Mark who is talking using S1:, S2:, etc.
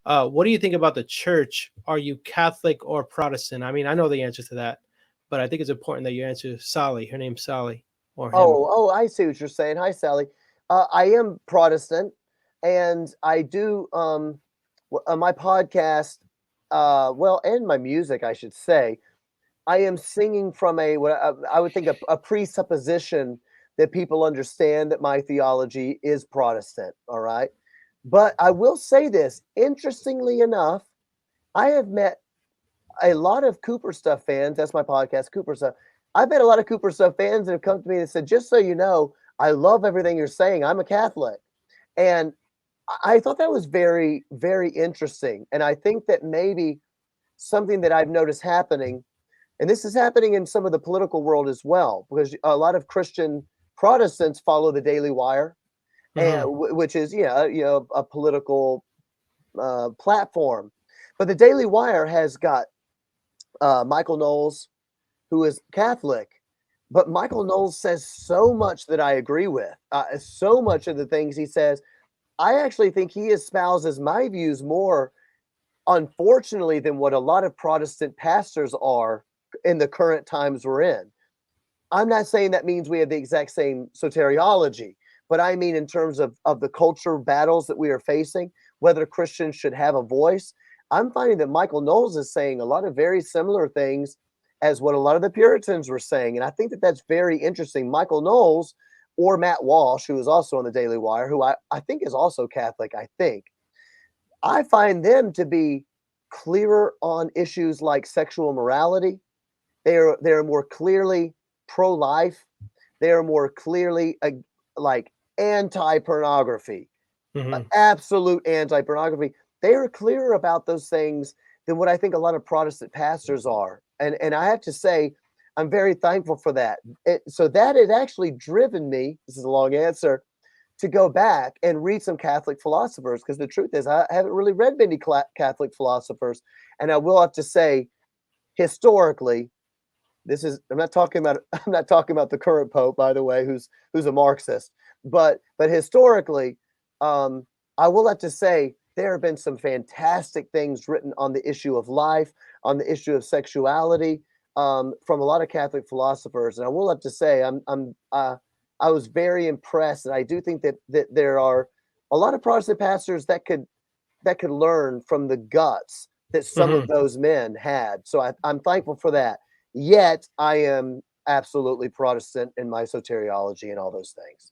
S1: What do you think about the church? Are you Catholic or Protestant? I mean, I know the answer to that, but I think it's important that you answer Sally. Her name's Sally or him.
S2: Oh, I see what you're saying. Hi, Sally. I am Protestant, and I do my podcast, well, and my music, I should say. I am singing from a what I would think a presupposition that people understand that my theology is Protestant. All right, but I will say this. Interestingly enough, I have met a lot of Cooper Stuff fans. That's my podcast, Cooper Stuff. I've met a lot of Cooper Stuff fans that have come to me and said, "Just so you know, I love everything you're saying. I'm a Catholic," and I thought that was very, very interesting. And I think that maybe something that I've noticed happening, and this is happening in some of the political world as well, because a lot of Christian Protestants follow the Daily Wire, and
S1: Hmm.
S2: which is a political platform. But the Daily Wire has got Michael Knowles, who is Catholic, but Michael Knowles says so much that I agree with. So much of the things he says, I actually think he espouses my views more, unfortunately, than what a lot of Protestant pastors are in the current times we're in. I'm not saying that means we have the exact same soteriology, but I mean in terms of the culture battles that we are facing, whether Christians should have a voice. I'm finding that Michael Knowles is saying a lot of very similar things as what a lot of the Puritans were saying. And I think that that's very interesting. Michael Knowles or Matt Walsh, who is also on the Daily Wire, who I think is also Catholic, I think. I find them to be clearer on issues like sexual morality. They're more clearly pro-life. They are more clearly like anti-pornography,
S1: Hmm.
S2: absolute anti-pornography. They are clearer about those things than what I think a lot of Protestant pastors are. And I have to say, I'm very thankful for that. So that has actually driven me, this is a long answer, to go back and read some Catholic philosophers, because the truth is I haven't really read many Catholic philosophers. And I will have to say, historically, this is I'm not talking about the current pope, by the way, who's a Marxist, but historically, um, I will have to say there have been some fantastic things written on the issue of life, on the issue of sexuality, from a lot of Catholic philosophers, and I will have to say I was very impressed, and I do think that there are a lot of Protestant pastors that could learn from the guts that some of
S1: Hmm.
S2: those men had. So I'm thankful for that. Yet I am absolutely Protestant in my soteriology and all those things.